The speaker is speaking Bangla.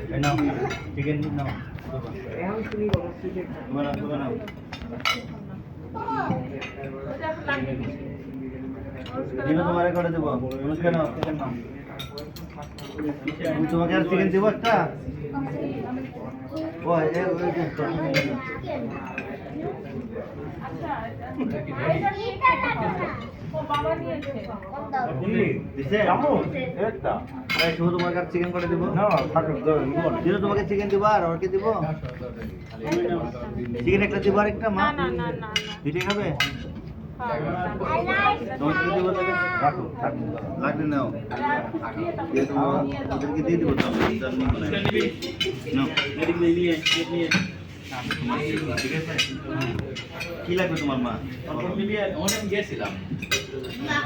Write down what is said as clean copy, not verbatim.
এই নাও চিকেন নাও তোমার নাও দিনো তোমারে করে দেবো অনুষ্কা নাও চিকেন নাও তোমাকে আর চিকেন দেবো একটা ও শুধু তোমাকে আর চিকেন করে দেবো দিনো তোমাকে চিকেন দেবো আর ওকে দেবো চিকেন একটা দেবো আর একটা মা দুইটাই খাবে তোমাকে দেবো রাখো লাগবে নাও ওদেরকে দিয়ে দেবো ঠিক আছে কি লাগবে তোমার মা অনেক গেছিলাম না